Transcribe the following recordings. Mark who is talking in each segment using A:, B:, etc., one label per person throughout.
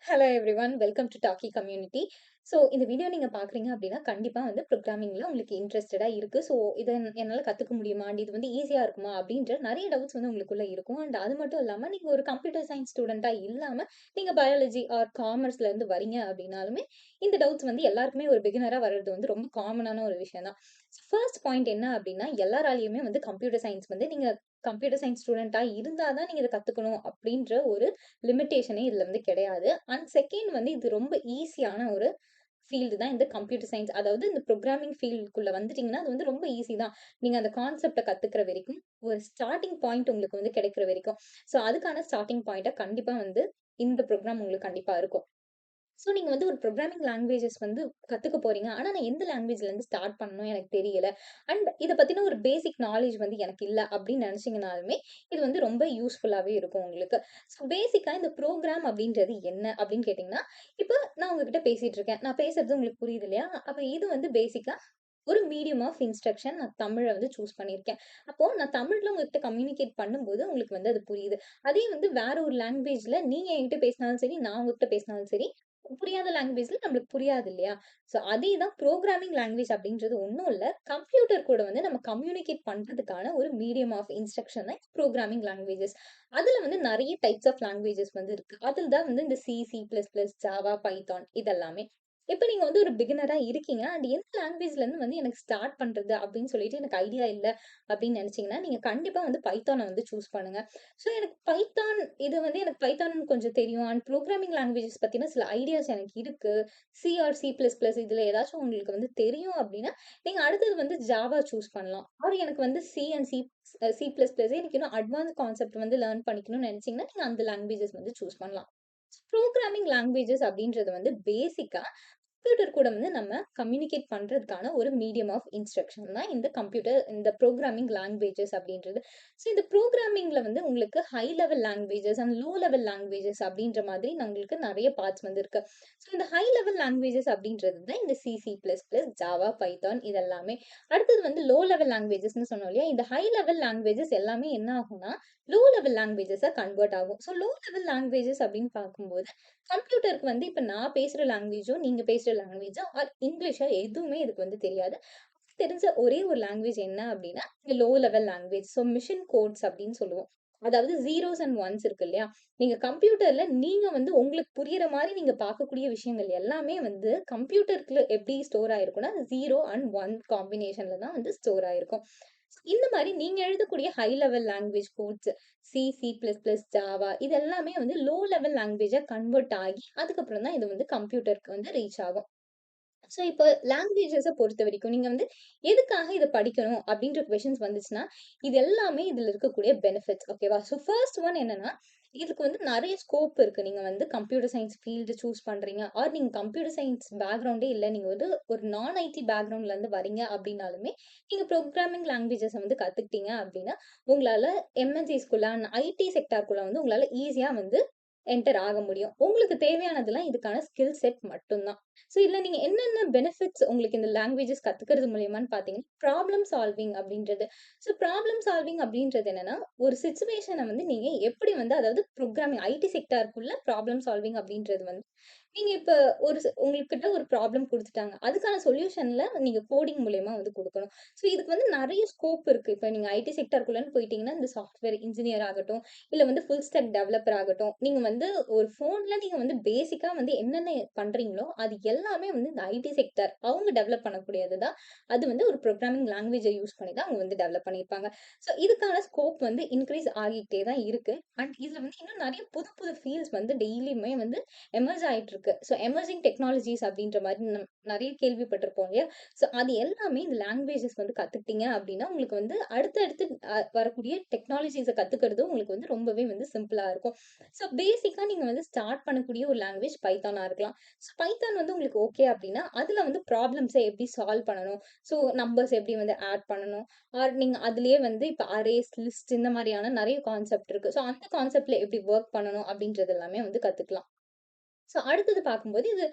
A: Hello everyone. Welcome to talkie community. So இந்த video நீங்க பார்க்குறீங்க அப்படின்னா, கண்டிப்பா வந்து ப்ரோகிராமிங்ல உங்களுக்கு இன்ட்ரஸ்டடா இருக்கு. ஸோ இத என்னால கத்துக்க முடியுமா? அண்ட் இது வந்து ஈஸியா இருக்குமா? அப்படின்ற நெறைய டவுட்ஸ் வந்து உங்களுக்குள்ள இருக்கும். அண்ட் அது மட்டும் இல்லாம, நீங்க ஒரு கம்ப்யூட்டர் சயன்ஸ் ஸ்டூடெண்ட்டா இல்லாம, நீங்க பயாலஜி ஆர் காமர்ஸ்ல இருந்து வரீங்க அப்படின்னாலுமே, இந்த டவுட்ஸ் வந்து எல்லாருக்குமே ஒரு பிகினரா வர்றது வந்து ரொம்ப காமனான ஒரு விஷயம் தான். ஃபர்ஸ்ட் பாயிண்ட் என்ன அப்படின்னா, எல்லாராலயுமே வந்து கம்ப்யூட்டர் சயன்ஸ் வந்து நீங்க கம்ப்யூட்டர் சயன்ஸ் ஸ்டூடெண்ட்டா இருந்தா தான் நீங்க இத கத்துக்கணும் அப்படின்ற ஒரு லிமிட்டேஷனே இதுல வந்து கிடையாது. அண்ட் செகண்ட் வந்து இது ரொம்ப ஈஸியான ஒரு ஃபீல்டு தான் இந்த கம்ப்யூட்டர் சயன்ஸ். அதாவது இந்த புரோகிராமிங் ஃபீல்டுக்குள்ள வந்துட்டீங்கன்னா, அது வந்து ரொம்ப ஈஸி தான். நீங்க அந்த கான்செப்ட்ட கத்துக்கிற வரைக்கும், ஒரு ஸ்டார்ட்டிங் பாயிண்ட் உங்களுக்கு வந்து கிடைக்கிற வரைக்கும். ஸோ அதுக்கான ஸ்டார்ட்டிங் பாயிண்ட்ட கண்டிப்பா வந்து இந்த ப்ரோகிராம் உங்களுக்கு கண்டிப்பா இருக்கும். ஸோ நீங்க வந்து ஒரு ப்ரோகிராமிங் லாங்குவேஜஸ் வந்து கத்துக்க போறீங்க. ஆனா நான் எந்த லாங்குவேஜ்லருந்து ஸ்டார்ட் பண்ணணும் எனக்கு தெரியல. அண்ட் இத பத்தின ஒரு பேசிக் நாலேட்ஜ் வந்து எனக்கு இல்ல அப்படின்னு நெனச்சீங்கனாலுமே, இது வந்து ரொம்ப யூஸ்ஃபுல்லாவே இருக்கும் உங்களுக்கு. ஸோ பேசிக்கா இந்த ப்ரோகிராம் அப்படின்றது என்ன அப்படின்னு கேட்டீங்கன்னா, இப்ப நான் உங்ககிட்ட பேசிட்டு இருக்கேன். நான் பேசுறது உங்களுக்கு புரியுது இல்லையா? அப்ப இது வந்து பேசிக்கா ஒரு மீடியம் ஆஃப் இன்ஸ்ட்ரக்ஷன் நான் தமிழ வந்து சூஸ் பண்ணியிருக்கேன். அப்போ நான் தமிழ்ல உங்ககிட்ட கம்யூனிகேட் பண்ணும்போது உங்களுக்கு வந்து அது புரியுது. அதே வந்து வேற ஒரு லாங்குவேஜ்ல நீங்க என்கிட்ட பேசினாலும் சரி, நான் உங்ககிட்ட பேசினாலும் சரி, புரியாத லாங்குவேஜ்ல நம்மளுக்கு புரியாது இல்லையா? ஸோ அதே தான் புரோகிராமிங் லாங்குவேஜ் அப்படின்றது ஒண்ணும் இல்ல. கம்ப்யூட்டர் கூட வந்து நம்ம கம்யூனிகேட் பண்றதுக்கான ஒரு மீடியம் ஆஃப் இன்ஸ்ட்ரக்ஷன் தான் புரோகிராமிங் லாங்குவேஜஸ். அதுல வந்து நெறைய டைப்ஸ் ஆஃப் லாங்குவேஜஸ் வந்து இருக்கு. அதில தான் வந்து இந்த C, C plus plus, Java, Python இதெல்லாமே. இப்ப நீங்க வந்து ஒரு பிகினரா இருக்கீங்க. அண்ட் எந்த லாங்குவேஜ்லருந்து வந்து எனக்கு ஸ்டார்ட் பண்றது அப்படின்னு சொல்லிட்டு எனக்கு ஐடியா இல்ல அப்படின்னு நெனச்சீங்கன்னா, நீங்க கண்டிப்பா வந்து பைத்தான வந்து சூஸ் பண்ணுங்க. ஸோ எனக்கு பைத்தான் இது வந்து எனக்கு பைத்தான் கொஞ்சம் தெரியும். அண்ட் புரோகிராமிங் லாங்குவேஜஸ் பத்தின சில ஐடியாஸ் எனக்கு இருக்கு. C or C plus plus இதுல ஏதாச்சும் உங்களுக்கு வந்து தெரியும் அப்படின்னா, நீங்க அடுத்தது வந்து ஜாவா சூஸ் பண்ணலாம். ஆர் எனக்கு வந்து C and C plus plus எனக்கு இன்னும் அட்வான்ஸ் கான்செப்ட் வந்து லேர்ன் பண்ணிக்கணும்னு நெனச்சீங்கன்னா, நீங்க அந்த லாங்குவேஜஸ் வந்து சூஸ் பண்ணலாம். புரோகிராமிங் லாங்குவேஜஸ் அப்படின்றது வந்து பேசிக்கா கம்ப்யூட்டர் கூட வந்து நம்ம கம்யூனிகேட் பண்றதுக்கான ஒரு மீடியம் ஆஃப் இன்ஸ்ட்ரக்ஷன் தான் இந்த புரோகிராமிங் லாங்குவேஜஸ் அப்படின்றது. ஸோ இந்த புரோகிராமிங்ல வந்து உங்களுக்கு high level languages and low level languages அப்படின்ற மாதிரி உங்களுக்கு நெறைய பார்ட்ஸ் வந்து இருக்கு. ஸோ இந்த ஹை லெவல் லாங்குவேஜஸ் அப்படின்றது தான் இந்த C, C plus plus, Java, Python இதெல்லாமே. அடுத்தது வந்து லோ லெவல் லாங்குவேஜஸ்ன்னு சொன்னோம் இல்லையா? இந்த ஹை லெவல் லாங்குவேஜஸ் எல்லாமே என்ன ஆகும்னா, லோ லெவல் லாங்குவேஜஸா கன்வெர்ட் ஆகும். ஸோ லோ லெவல் லாங்குவேஜஸ் அப்படின்னு பார்க்கும்போது கம்ப்யூட்டருக்கு வந்து இப்ப நான் பேசுற லாங்குவேஜோ, நீங்க பேசுற லாங்குவேஜோ ஆர் இங்கிலீஷோ எதுவுமே இதுக்கு வந்து தெரியாது. தெரிஞ்ச ஒரே ஒரு லாங்குவேஜ் என்ன அப்டின்னா, இந்த low level language. So machine codes அப்டின்னு சொல்லுவோம். அதாவது ஜீரோஸ் அண்ட் ஒன்ஸ் இருக்கு இல்லையா? நீங்க கம்ப்யூட்டர்ல நீங்க வந்து உங்களுக்கு புரியிற மாரி நீங்க பார்க்கக்கூடிய விஷயங்கள் எல்லாமே வந்து கம்ப்யூட்டருக்குள்ள எப்படி ஸ்டோர் ஆயிருக்கும்னா, 0 அண்ட் 1 காம்பினேஷன்ல தான் வந்து ஸ்டோர் ஆயிருக்கும். இந்த மாரி நீங்க எழுதக்கூடிய high level language codes C, C plus plus, Java இது எல்லாமே வந்து லோ லெவல் லாங்குவேஜா கன்வெர்ட் ஆகி, அதுக்கப்புறம் தான் இது வந்து கம்ப்யூட்டருக்கு வந்து ரீச் ஆகும். ஸோ இப்ப லாங்குவேஜஸ பொறுத்தவரைக்கும், நீங்க வந்து எதுக்காக இத படிக்கணும் அப்டின்ற கொஸ்டின்ஸ் வந்துச்சுன்னா, இது எல்லாமே இதுல இருக்கக்கூடிய பெனிஃபிட்ஸ் ஓகேவா? ஸோ ஃபர்ஸ்ட் ஒன் என்னன்னா, இதுக்கு வந்து நெறைய ஸ்கோப் இருக்கு. நீங்க வந்து கம்ப்யூட்டர் சயன்ஸ் ஃபீல்டு சூஸ் பண்றீங்க. ஆர் நீங்க கம்ப்யூட்டர் சயன்ஸ் பேக்கிரவுண்டே இல்ல. நீங்க வந்து ஒரு நான் ஐடி பேக்கிரவுண்ட்ல இருந்து வரீங்க அப்டின்னாலுமே, நீங்க புரோகிராமிங் லாங்குவேஜஸ வந்து கத்துக்கிட்டீங்க அப்டின்னா, உங்களால எம்என்சிஸ்குள்ள அண்ட் ஐடி செக்டார்க்குள்ள வந்து உங்களால ஈஸியா வந்து என்டர் ஆக முடியும். உங்களுக்கு தேவையானதெல்லாம் இதுக்கான ஸ்கில் செட் மட்டும் தான். ஸோ இதுல நீங்க என்னென்ன பெனிஃபிட்ஸ் உங்களுக்கு இந்த லாங்குவேஜஸ் கத்துக்கிறது மூலியமான்னு பார்த்தீங்கன்னா, ப்ராப்ளம் சால்விங் அப்படின்றது. ஸோ ப்ராப்ளம் சால்விங் அப்படின்றது என்னன்னா, ஒரு சிச்சுவேஷன வந்து நீங்க எப்படி வந்து அதாவது புரோகிராமிங் ஐடி செக்டார்க்குள்ள ப்ராப்ளம் சால்விங் அப்படின்றது வந்து, நீங்க இப்ப உங்ககிட்ட ஒரு ப்ராப்ளம் குடுத்துட்டாங்க. அதுக்கான சொல்யூஷன்ல நீங்க கோடிங் மூலியமா வந்து குடுக்கணும். ஸோ இதுக்கு வந்து நெறைய ஸ்கோப் இருக்கு. இப்ப நீங்க ஐடி செக்டார்க்குள்ளன்னு போயிட்டீங்கன்னா, இந்த சாஃப்ட்வேர் இன்ஜினியர் ஆகட்டும், இல்ல வந்து ஃபுல் ஸ்டாக் டெவலப்பர் ஆகட்டும், நீங்க வந்து ஒரு ஃபோன்ல நீங்க வந்து பேசிக்கா வந்து என்னென்ன பண்றீங்களோ, அது எல்லாமே வந்து இந்த ஐடி செக்டார் அவங்க டெவலப் பண்ணக்கூடியது தான். அது வந்து ஒரு புரோகிராமிங் லாங்குவேஜ யூஸ் பண்ணி தான் அவங்க வந்து டெவலப் பண்ணியிருப்பாங்க. ஸோ இதுக்கான ஸ்கோப் வந்து இன்கிரீஸ் ஆகிட்டே தான் இருக்கு. அண்ட் இதுல வந்து இன்னும் நெறைய புது புது ஃபீல்ட்ஸ் வந்து டெய்லியுமே வந்து எமர்ஜ் ஆயிட்டு இருக்கு. ஸோ எமர்ஜிங் டெக்னாலஜிஸ் அப்படின்ற மாரி நெறைய கேள்விப்பட்டிருப்போம் இல்லையா? ஸோ அது எல்லாமே இந்த லாங்குவேஜஸ் வந்து கத்துக்கிட்டீங்க அப்படின்னா, உங்களுக்கு வந்து அடுத்தடுத்து வரக்கூடிய டெக்னாலஜிஸ கத்துக்கிறது உங்களுக்கு வந்து ரொம்பவே வந்து சிம்பிளா இருக்கும். ஸோ பேசிக்கா நீங்க வந்து ஸ்டார்ட் பண்ணக்கூடிய ஒரு லாங்குவேஜ் பைத்தானா இருக்கலாம். ஸோ பைத்தான் வந்து உங்களுக்கு ஓகே அப்டின்னா, அதுல வந்து ப்ராப்ளம்ஸ எப்படி சால்வ் பண்ணணும்? ஸோ நம்பர்ஸ் எப்படி வந்து ஆட் பண்ணணும்? ஆர் நீங்க அதிலேயே வந்து இப்ப அரேஸ், லிஸ்ட் இந்த மாரியான நெறைய கான்செப்ட் இருக்கு. ஸோ அந்த கான்செப்ட்ல எப்படி வொர்க் பண்ணணும்? அப்படின்றது எல்லாமே வந்து கத்துக்கலாம். ஸோ அடுத்தது பார்க்கும்போது, இது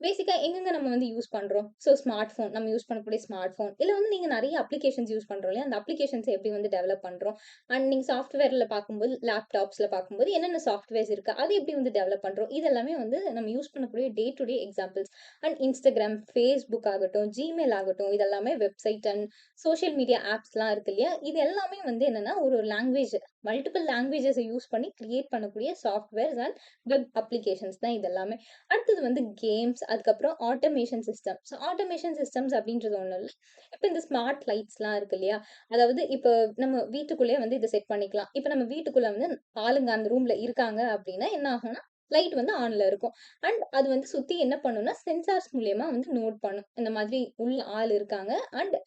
A: பேசிக்கா எங்கெங்க நம்ம வந்து யூஸ் பண்றோம்? ஸோ ஸ்மார்ட் ஃபோன் நம்ம யூஸ் பண்ணக்கூடிய ஸ்மார்ட் ஃபோன். இல்ல வந்து நீங்க நெறைய அப்ளிகேஷன்ஸ் யூஸ் பண்றோம் இல்லையா? அந்த அப்ளிகேஷன்ஸ எப்படி வந்து டெவலப் பண்றோம்? அண்ட் நீங்க சாஃப்ட்வேர்ல பார்க்கும்போது, லேப்டாப்ஸ்ல பார்க்கும்போது என்னென்ன சாஃப்ட்வேர்ஸ் இருக்கு? அது எப்படி வந்து டெவலப் பண்றோம்? இது எல்லாமே வந்து நம்ம யூஸ் பண்ணக்கூடிய day to day examples. And Instagram, Facebook ஆகட்டும், Gmail ஆகட்டும், இது எல்லாமே வெப்சைட் அண்ட் சோசியல் மீடியா ஆப்ஸ்லாம் இருக்கு இல்லையா? இது எல்லாமே வந்து என்னன்னா, ஒரு லாங்குவேஜ் மல்டிபிள் லாங்குவேஜஸ யூஸ் பண்ணி கிரியேட் பண்ணக்கூடிய சாஃப்ட்வேர்ஸ் அண்ட் வெப் அப்ளிகேஷன்ஸ் தான் இது எல்லாமே. அடுத்தது வந்து கேம்ஸ், அதுக்கப்புறம் automation system. So automation systems அப்படின்றது ஒண்ணும் இல்ல. இப்ப இந்த ஸ்மார்ட் லைட்ஸ்லாம் இருக்கு இல்லையா? அதாவது இப்ப நம்ம வீட்டுக்குள்ளேயே வந்து இத செட் பண்ணிக்கலாம். இப்ப நம்ம வீட்டுக்குள்ள வந்து ஆளுங்க அந்த ரூம்ல இருக்காங்க அப்படின்னா என்ன ஆகும்னா, லைட் வந்து ஆன்ல இருக்கும். அண்ட் அது வந்து சுத்தி என்ன பண்ணும்னா, சென்சார்ஸ் மூலியமா வந்து நோட் பண்ணும். இந்த மாதிரி உள்ள ஆள் இருக்காங்க. அண்ட்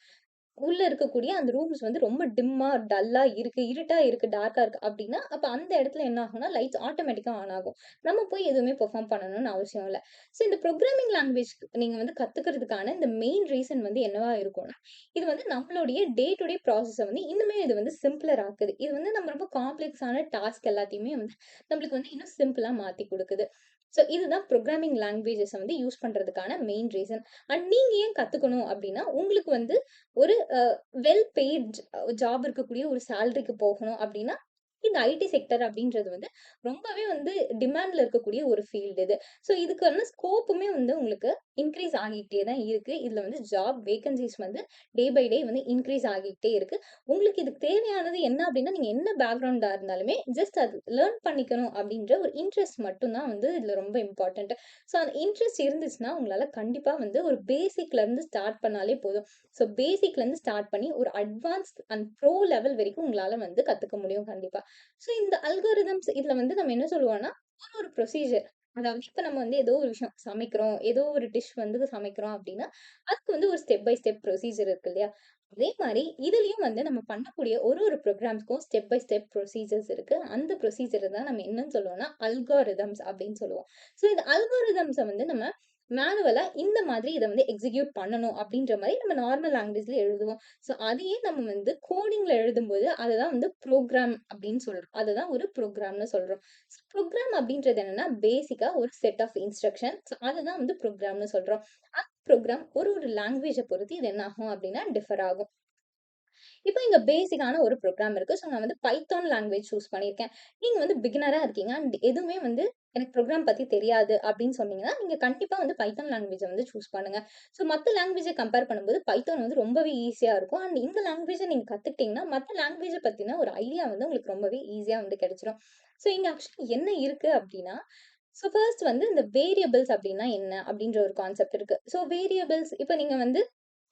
A: உள்ள இருக்கக்கூடிய அந்த ரூம்ஸ் வந்து ரொம்ப டிம்மா, டல்லா இருக்கு, இருட்டா இருக்கு, டார்க்கா இருக்கு அப்டின்னா, அப்ப அந்த இடத்துல என்ன ஆகும்னா, லைட்ஸ் ஆட்டோமேட்டிக்கா ஆன் ஆகும். நம்ம போய் எதுவுமே பெர்ஃபார்ம் பண்ணணும்னு அவசியம் இல்ல. ஸோ இந்த புரோகிராமிங் லாங்குவேஜ் நீங்க வந்து கத்துக்கிறதுக்கான இந்த மெயின் ரீசன் வந்து என்னவா இருக்கும்னா, இது வந்து நம்மளுடைய டே டு டே ப்ராசஸ வந்து இன்னுமே இது வந்து சிம்ப்ளர் ஆக்குது. இது வந்து நம்ம ரொம்ப காம்ப்ளெக்ஸான டாஸ்க் எல்லாத்தையுமே வந்து நம்மளுக்கு வந்து இன்னும் சிம்பிளா மாத்தி குடுக்குது. ஸோ இதுதான் புரோகிராமிங் லாங்குவேஜஸ வந்து யூஸ் பண்றதுக்கான மெயின் ரீசன். அண்ட் நீங்க ஏன் கத்துக்கணும் அப்டின்னா, உங்களுக்கு வந்து ஒரு வெல் பெய்ட் ஜாப் இருக்கக்கூடிய ஒரு சேலரிக்கு போகணும் அப்டின்னா, இந்த ஐடி செக்டர் அப்டின்றது வந்து ரொம்பவே வந்து டிமாண்ட்ல இருக்கக்கூடிய ஒரு ஃபீல்டு இது. ஸோ இதுக்கான ஸ்கோப்புமே வந்து உங்களுக்கு இன்கிரீஸ் ஆகிட்டே தான் இருக்கு. இதுல வந்து ஜாப் வேக்கன்ஸீஸ் வந்து டே பை டே வந்து இன்கிரீஸ் ஆகிட்டே இருக்கு. உங்களுக்கு இதுக்கு தேவையானது என்ன அப்டின்னா, நீங்க என்ன பேக்ரவுண்டா இருந்தாலுமே ஜஸ்ட் அது லேர்ன் பண்ணிக்கணும் அப்டின்ற ஒரு இன்ட்ரெஸ்ட் மட்டும் தான் வந்து இதுல ரொம்ப இம்பார்ட்டன்ட். ஸோ அந்த இன்ட்ரெஸ்ட் இருந்துச்சுன்னா, உங்களால கண்டிப்பா வந்து ஒரு பேசிக்ல இருந்து ஸ்டார்ட் பண்ணாலே போதும். ஸோ பேசிக்லேருந்து ஸ்டார்ட் பண்ணி ஒரு அட்வான்ஸ்ட் அண்ட் ப்ரோ லெவல் வரைக்கும் உங்களால வந்து கத்துக்க முடியும் கண்டிப்பா. ஸோ இந்த அல்காரிதம்ஸ் இதுல வந்து நம்ம என்ன சொல்லுவோம்னா, ஒரு ப்ரொசீஜர். அதாவது இப்ப நம்ம வந்து ஏதோ ஒரு விஷயம் சமைக்கிறோம், ஏதோ ஒரு டிஷ் வந்து சமைக்கிறோம் அப்டின்னா, அதுக்கு வந்து ஒரு ஸ்டெப் பை ஸ்டெப் ப்ரொசீஜர் இருக்கு இல்லையா? அதே மாரி இதுலயும் வந்து நம்ம பண்ணக்கூடிய ஒரு ப்ரோகிராம்ஸ்க்கும் ஸ்டெப் பை ஸ்டெப் ப்ரொசீஜர்ஸ் இருக்கு. அந்த ப்ரொசீஜர தான் நம்ம என்னன்னு சொல்லுவோம்னா, அல்காரிதம்ஸ் அப்டின்னு சொல்லுவோம். ஸோ இந்த அல்காரிதம்ஸ வந்து நம்ம மேனுவலா இந்த மாதிரி இத வந்து எக்ஸிக்யூட் பண்ணணும் அப்டின்ற மாரி நம்ம நார்மல் லாங்குவேஜ்ல எழுதுவோம். ஸோ அதையே நம்ம வந்து கோடிங்ல எழுதும்போது அததான் வந்து புரோகிராம் அப்டின்னு சொல்றோம். அததான் ஒரு புரோகிராம்னு சொல்றோம். ஸோ புரோகிராம் அப்டின்றது என்னன்னா, பேசிக்கா ஒரு செட் ஆஃப் இன்ஸ்ட்ரக்ஷன். ஸோ அததான் வந்து புரோகிராம்னு சொல்றோம். அந்த புரோகிராம் ஒரு லாங்குவேஜ பொறுத்து இது என்ன ஆகும் அப்டின்னா டிஃபர் ஆகும். இப்போ இங்க பேசிக்கான ஒரு ப்ரோகிராம் இருக்கு. ஸோ நான் வந்து பைத்தான் லாங்குவேஜ் சூஸ் பண்ணியிருக்கேன். நீங்க வந்து பிகினரா இருக்கீங்க அண்ட் எதுவுமே வந்து எனக்கு ப்ரோகிராம் பத்தி தெரியாது அப்படின்னு சொன்னீங்கன்னா, நீங்க கண்டிப்பா வந்து பைத்தான் லாங்குவேஜ வந்து சூஸ் பண்ணுங்க. ஸோ மத்த லாங்குவேஜ கம்பேர் பண்ணும்போது பைத்தான் வந்து ரொம்பவே ஈஸியா இருக்கும். அண்ட் இந்த லாங்குவேஜ நீங்க கத்துக்கிட்டீங்கன்னா, மத்த லாங்குவேஜ பத்தின ஒரு ஐடியா வந்து உங்களுக்கு ரொம்பவே ஈஸியா வந்து கிடைச்சிரும். ஸோ இங்க ஆக்சுவலி என்ன இருக்கு அப்படின்னா, ஸோ ஃபர்ஸ்ட் வந்து இந்த வேரியபிள்ஸ் அப்படின்னா என்ன? அப்படின்ற ஒரு கான்செப்ட் இருக்கு. ஸோ வேரியபிள்ஸ் இப்ப நீங்க வந்து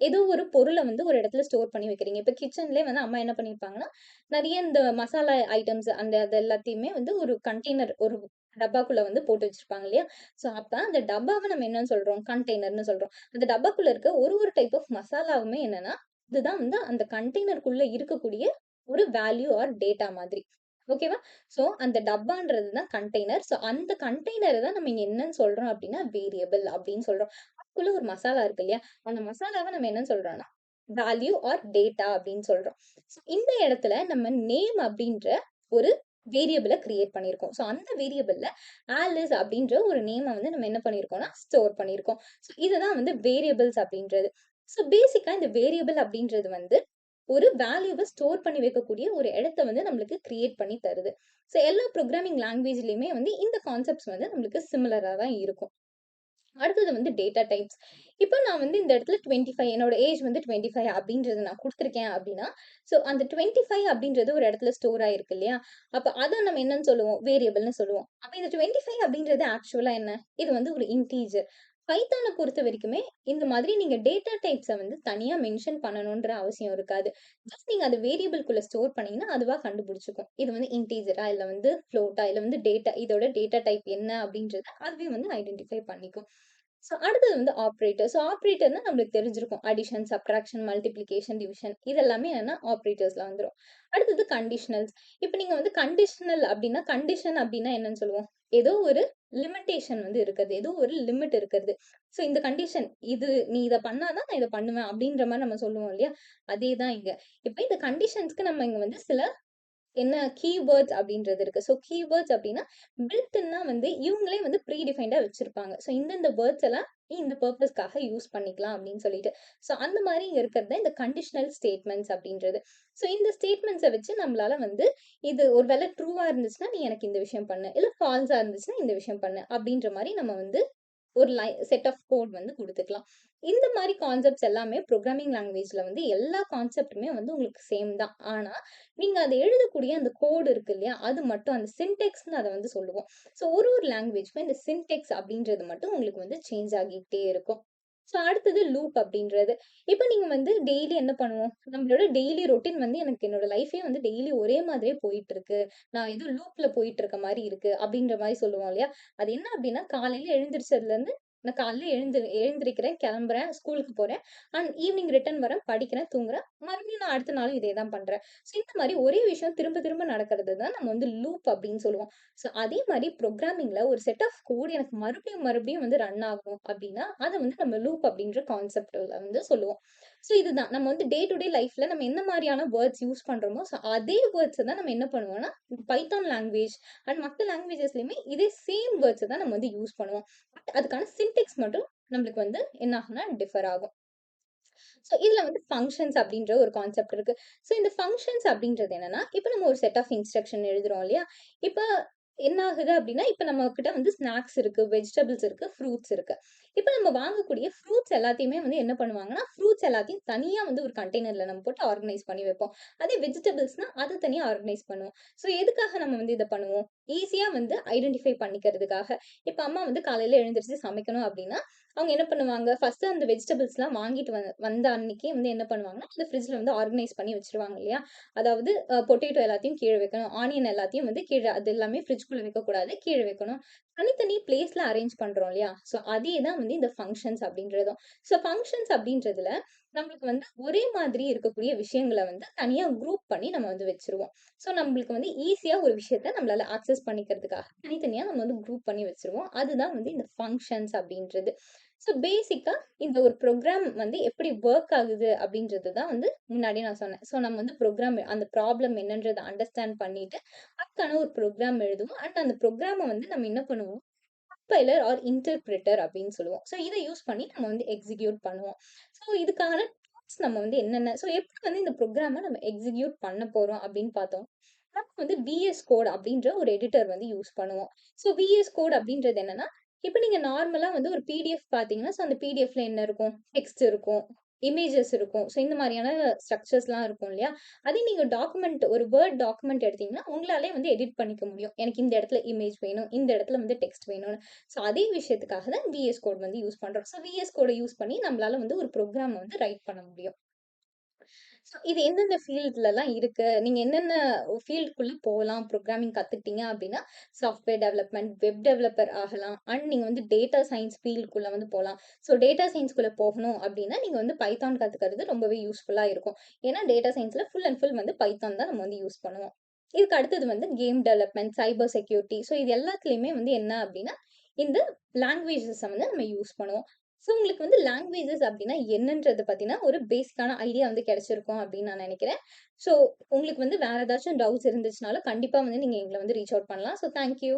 A: ஏதோ ஒரு பொருள வந்து ஒரு இடத்துல ஸ்டோர் பண்ணி வைக்கிறீங்க. இப்ப கிச்சன்லயே வந்து அம்மா என்ன பண்ணியிருப்பாங்கன்னா, நெறைய இந்த மசாலா ஐட்டம்ஸ் அது எல்லாத்தையுமே வந்து ஒரு கண்டெய்னர் ஒரு டப்பாக்குள்ள வந்து போட்டு வச்சிருப்பாங்க இல்லையா? ஸோ அப்ப அந்த டப்பாவ நம்ம என்னன்னு சொல்றோம்? கண்டெய்னர்ன்னு சொல்றோம். அந்த டப்பாக்குள்ள இருக்க ஒரு டைப் ஆஃப் மசாலாவுமே என்னன்னா, இதுதான் வந்து அந்த கண்டெய்னருக்குள்ள இருக்கக்கூடிய ஒரு வேல்யூ ஆர் டேட்டா மாதிரி. ஓகேவா? ஸோ அந்த டப்பான்றது தான் கண்டெய்னர். ஸோ அந்த கண்டெய்னர தான் நம்ம இங்க என்னன்னு சொல்றோம் அப்டின்னா, வேரியபிள் அப்டின்னு சொல்றோம். அதுக்குள்ள ஒரு மசாலா இருக்கு இல்லையா? அந்த மசாலாவ நம்ம என்னன்னு சொல்றோம்னா, வேல்யூ ஆர் டேட்டா அப்டின்னு சொல்றோம். ஸோ இந்த இடத்துல நம்ம நேம் அப்டின்ற ஒரு வேரியபிள கிரியேட் பண்ணியிருக்கோம். ஸோ அந்த வேரியபிள்ல ஆலிஸ் அப்டின்ற ஒரு நேம வந்து நம்ம என்ன பண்ணியிருக்கோம்னா, ஸ்டோர் பண்ணியிருக்கோம். ஸோ இதுதான் வந்து வேரியபிள்ஸ் அப்டின்றது. ஸோ பேசிக்கா இந்த வேரியபிள் அப்டின்றது வந்து ஒரு வேல்யூவ ஸ்டோர் பண்ணி வைக்கக்கூடிய ஒரு இடத்த வந்து நம்மளுக்கு கிரியேட் பண்ணி தருது. ஸோ எல்லா புரோகிராமிங் லாங்குவேஜ்லயுமே வந்து இந்த கான்செப்ட்ஸ் வந்து நம்மளுக்கு சிமிலரா தான் இருக்கும். அடுத்தது வந்து டேட்டா டைப்ஸ். இப்ப நான் வந்து இந்த இடத்துல 25 என்னோட ஏஜ் வந்து 25 அப்படின்றத நான் குடுத்துருக்கேன் அப்படின்னா, ஸோ அந்த 25 அப்படின்றது ஒரு இடத்துல ஸ்டோர் ஆயிருக்கு இல்லையா? அப்ப அத நம்ம என்னன்னு சொல்லுவோம்? வேரியபிள்னு சொல்லுவோம். அப்ப இந்த 25 அப்படின்றது ஆக்சுவலா என்ன? இது வந்து ஒரு இன்டிஜர். பைத்தான பொறுத்த வரைக்குமே இந்த மாதிரி நீங்க டேட்டா டைப்ஸ வந்து தனியா மென்ஷன் பண்ணணுன்ற அவசியம் இருக்காது. ஜஸ்ட் நீங்க அத வேரியபிள்குள்ள ஸ்டோர் பண்ணீங்கன்னா, அதுவா கண்டுபிடிச்சுக்கும். இது வந்து இன்டிஜரா, இல்ல வந்து ஃப்ளோட்டா, இல்ல வந்து இதோட டேட்டா டைப் என்ன அப்படின்றத அதுவே வந்து ஐடென்டிஃபை பண்ணிக்கும். ஸோ அடுத்தது வந்து ஆப்பரேட்டர். ஸோ ஆப்பரேட்டர்னா நம்மளுக்கு தெரிஞ்சிருக்கும். அடிஷன், சப்ட்ராக்ஷன், மல்டிப்ளிகேஷன், டிவிஷன் இது எல்லாமே என்னன்னா ஆப்பரேட்டர்ஸ்ல வந்துரும். அடுத்தது கண்டிஷனல்ஸ். இப்ப நீங்க வந்து கண்டிஷனல் அப்டின்னா, கண்டிஷன் அப்டின்னா என்னன்னு சொல்லுவோம்? ஏதோ ஒரு லிமிட்டேஷன் வந்து இருக்குது. ஏதோ ஒரு லிமிட் இருக்கிறது. ஸோ இந்த கண்டிஷன் இது நீ இத பண்ணா தான் நான் இத பண்ணுவேன் அப்டின்ற மாரி நம்ம சொல்லுவோம் இல்லையா? அதே தான் இங்க. இப்ப இந்த கண்டிஷன்ஸ்க்கு நம்ம இங்க வந்து சில என்ன கீவேர்ட்ஸ் அப்படின்றது இருக்கு. ஸோ கீவேர்ட்ஸ் அப்படின்னா, பில்ட் இன்னா வந்து இவங்களே வந்து ப்ரீ டிஃபைன்டா வச்சிருப்பாங்க. ஸோ இந்தந்த வேர்ட்ஸ் எல்லாம் நீ இந்த பர்ப்பஸ்க்காக யூஸ் பண்ணிக்கலாம் அப்படின்னு சொல்லிட்டு. ஸோ அந்த மாரி இங்க இருக்கிறது தான் இந்த கண்டிஷனல் ஸ்டேட்மெண்ட்ஸ் அப்படின்றது. ஸோ இந்த ஸ்டேட்மெண்ட்ஸ வச்சு நம்மளால வந்து இது ஒரு வேள ட்ரூவா இருந்துச்சுன்னா, நீ எனக்கு இந்த விஷயம் பண்ணு. இல்ல ஃபால்ஸா இருந்துச்சுன்னா, இந்த விஷயம் பண்ணு. அப்படின்ற மாரி நம்ம வந்து ஒரு செட் ஆஃப் கோட் வந்து குடுத்துக்கலாம். இந்த மாரி கான்செப்ட்ஸ் எல்லாமே புரோகிராமிங் லாங்குவேஜ்ல வந்து எல்லா கான்செப்ட்டுமே வந்து உங்களுக்கு சேம் தான். ஆனா, நீங்க அத எழுதக்கூடிய அந்த கோட் இருக்கு இல்லையா? அது மட்டும் அந்த சின்டாக்ஸ்ன்னு அத வந்து சொல்லுவோம். ஸோ ஒரு லாங்குவேஜ்க்கும் இந்த சின்டாக்ஸ் அப்படின்றது மட்டும் உங்களுக்கு வந்து சேஞ்ச் ஆகிட்டே இருக்கும். ஸோ அடுத்தது லூப் அப்படின்றது. இப்ப நீங்க வந்து டெய்லி என்ன பண்ணுவோம்? நம்மளோட டெய்லி ரொட்டீன் வந்து எனக்கு என்னோட லைஃபே வந்து டெய்லி ஒரே மாதிரியே போயிட்டுருக்கு. நான் ஏதோ லூப்ல போயிட்டு இருக்க மாரி இருக்கு. அப்படின்ற மாரி சொல்லுவோம் இல்லையா? அது என்ன அப்படின்னா, காலையில எழுந்திரிச்சதுலருந்து நான் காலையில எழுந்திரிக்கிறேன், கிளம்புறேன், ஸ்கூலுக்கு போறேன். அண்ட் ஈவினிங் ரிட்டர்ன் வரேன், படிக்கிறேன், தூங்குறேன். மறுபடியும் நான் அடுத்த நாளும் இதே தான் பண்றேன். ஸோ இந்த மாரி ஒரே விஷயம் திரும்ப திரும்ப நடக்கிறது தான் நம்ம வந்து லூப் அப்படின்னு சொல்லுவோம். ஸோ அதே மாரி புரோகிராமிங்ல ஒரு செட் ஆஃப் கோட் எனக்கு மறுபடியும் மறுபடியும் வந்து ரன் ஆகும் அப்படின்னா, அத வந்து நம்ம லூப் அப்படின்ற கான்செப்ட்ல வந்து சொல்லுவோம். ஸோ இதுதான் நம்ம வந்து டே டு டே லைஃப்ல நம்ம என்ன மாரியான வேர்ட்ஸ் யூஸ் பண்றோமோ, ஸோ அதே வேர்ட்ஸ தான் நம்ம என்ன பண்ணுவோம்னா, பைத்தான் லாங்குவேஜ் அண்ட் மத்த லாங்குவேஜஸ்லயுமே இதே சேம் வேர்ட்ஸ தான் நம்ம வந்து யூஸ் பண்ணுவோம். பட் அதுக்கான சின்டாக்ஸ் மட்டும் நம்மளுக்கு வந்து என்ன ஆகும்னா டிஃபர் ஆகும். ஸோ இதுல வந்து ஃபங்ஷன்ஸ் அப்படின்ற ஒரு கான்செப்ட் இருக்கு. ஸோ இந்த ஃபங்ஷன்ஸ் அப்படின்றது என்னன்னா, இப்ப நம்ம ஒரு செட் ஆஃப் இன்ஸ்ட்ரக்ஷன் எழுதுறோம் இல்லையா? இப்ப என்ன ஆகுது அப்படின்னா, இப்ப நம்மகிட்ட வந்து ஸ்நாக்ஸ் இருக்கு, வெஜிடபிள்ஸ் இருக்கு, ஃப்ரூட்ஸ் இருக்கு. இப்ப நம்ம வாங்கக்கூடிய ஃப்ரூட்ஸ் எல்லாத்தையுமே வந்து என்ன பண்ணுவாங்கன்னா, ஃப்ரூட்ஸ் எல்லாத்தையும் தனியா வந்து ஒரு கண்டெய்னர்ல நம்ம போட்டு ஆர்கனைஸ் பண்ணி வைப்போம். அதே வெஜிடபிள்ஸ்னா அத தனியா ஆர்கனைஸ் பண்ணுவோம். ஸோ எதுக்காக நம்ம வந்து இத பண்ணுவோம்? ஈஸியா வந்து ஐடென்டிஃபை பண்ணிக்கிறதுக்காக. இப்ப அம்மா வந்து காலையில எழுந்திரிச்சு சமைக்கணும் அப்படின்னா, அவங்க என்ன பண்ணுவாங்க, ஃபர்ஸ்ட்டு அந்த வெஜிடபிள்ஸ்லாம் வாங்கிட்டு வந்த அன்னைக்கே வந்து என்ன பண்ணுவாங்கன்னா, அந்த ஃப்ரிட்ஜ்ல வந்து ஆர்கனைஸ் பண்ணி வச்சுருவாங்க இல்லையா? அதாவது பொட்டேட்டோ எல்லாத்தையும் கீழ வைக்கணும். ஆனியன் எல்லாத்தையும் வந்து கீழ அது எல்லாமே ஃப்ரிட்ஜ்குள்ள வைக்கக்கூடாது. கீழ வைக்கணும். தனித்தனி பிளேஸ்ல அரேஞ்ச் பண்றோம் இல்லையா? ஸோ அதே தான் வந்து இந்த ஃபங்ஷன்ஸ் அப்படின்றதும். ஸோ ஃபங்ஷன்ஸ் அப்படின்றதுல நம்மளுக்கு வந்து ஒரே மாதிரி இருக்கக்கூடிய விஷயங்கள வந்து தனியா குரூப் பண்ணி நம்ம வந்து வச்சுருவோம். ஸோ நம்மளுக்கு வந்து ஈஸியா ஒரு விஷயத்த நம்மளால ஆக்சஸ் பண்ணிக்கிறதுக்காக தனித்தனியா நம்ம வந்து குரூப் பண்ணி வச்சுருவோம். அதுதான் வந்து இந்த ஃபங்ஷன்ஸ் அப்படின்றது. ஸோ பேசிக்கா இந்த ஒரு ப்ரோகிராம் வந்து எப்படி வொர்க் ஆகுது அப்படின்றது தான் வந்து முன்னாடியே நான் சொன்னேன். ஸோ நம்ம வந்து ப்ரோகிராம் அந்த ப்ராப்ளம் என்னன்றத அண்டர்ஸ்டாண்ட் பண்ணிட்டு, அதுக்கான ஒரு ப்ரோகிராம் எழுதுவோம். அண்ட் அந்த ப்ரோகிராம வந்து நம்ம என்ன பண்ணுவோம், கம்பைலர் ஆர் இன்டர்பிரிட்டர் அப்படின்னு சொல்லுவோம். ஸோ இத யூஸ் பண்ணி நம்ம வந்து எக்ஸிக்யூட் பண்ணுவோம். ஸோ இதுக்கான டூல்ஸ் நம்ம வந்து என்னென்ன எப்படி வந்து இந்த ப்ரோகிராம நம்ம எக்ஸிக்யூட் பண்ண போறோம் அப்படின்னு பார்த்தோம். நம்ம வந்து விஎஸ் கோட் அப்படின்ற ஒரு எடிட்டர் வந்து யூஸ் பண்ணுவோம். ஸோ விஎஸ் கோட் அப்படின்றது என்னன்னா, இப்ப நீங்க நார்மலா வந்து ஒரு பிடிஎஃப் பார்த்தீங்கன்னா, ஸோ அந்த பிடிஎஃப்ல என்ன இருக்கும்? டெக்ஸ்ட் இருக்கும். இமேஜஸ் இருக்கும். ஸோ இந்த மாரியான ஸ்ட்ரக்சர்ஸ்லாம் இருக்கும் இல்லையா? அதே நீங்க டாக்குமெண்ட் ஒரு வேர்ட் டாக்குமெண்ட் எடுத்தீங்கன்னா, உங்களாலயே வந்து எடிட் பண்ணிக்க முடியும். எனக்கு இந்த இடத்துல இமேஜ் வேணும். இந்த இடத்துல வந்து டெக்ஸ்ட் வேணும்னு. ஸோ அதே விஷயத்துக்காக தான் விஎஸ் கோட் வந்து யூஸ் பண்றோம். ஸோ விஎஸ் கோட யூஸ் பண்ணி நம்மளால வந்து ஒரு புரோகிராம வந்து ரைட் பண்ண முடியும். ஸோ இது எந்தெந்த ஃபீல்ட்லலாம் இருக்கு? நீங்க என்னென்ன ஃபீல்டுக்குள்ள போலாம் புரோகிராமிங் கத்துக்கிட்டீங்க அப்டின்னா, சாஃப்ட்வேர் டெவலப்மெண்ட், வெப் டெவலப்பர் ஆகலாம். அண்ட் நீங்க வந்து டேட்டா சயன்ஸ் ஃபீல்டுக்குள்ள வந்து போலாம். ஸோ டேட்டா சயன்ஸ்குள்ள போகணும் அப்டின்னா, நீங்க வந்து பைத்தான் கத்துக்கிறது ரொம்பவே யூஸ்ஃபுல்லா இருக்கும். ஏன்னா டேட்டா சயன்ஸ்ல ஃபுல் அண்ட் ஃபுல் வந்து பைத்தான் தான் நம்ம வந்து யூஸ் பண்ணுவோம். இதுக்கு அடுத்தது வந்து game development, cyber security. So இது எல்லாத்துலயுமே வந்து என்ன அப்டின்னா, இந்த லாங்குவேஜஸ வந்து நம்ம யூஸ் பண்ணுவோம். ஸோ உங்களுக்கு வந்து லாங்குவேஜஸ் அப்டின்னா என்னன்றது பத்தின ஒரு பேசிக்கான ஐடியா வந்து கிடைச்சிருக்கும் அப்டின்னு நான் நெனைக்கிறேன். ஸோ உங்களுக்கு வந்து வேற ஏதாச்சும் டவுட்ஸ் இருந்துச்சுனாலும் கண்டிப்பா வந்து நீங்க எங்கள வந்து ரீச் அவுட் பண்ணலாம். So thank you.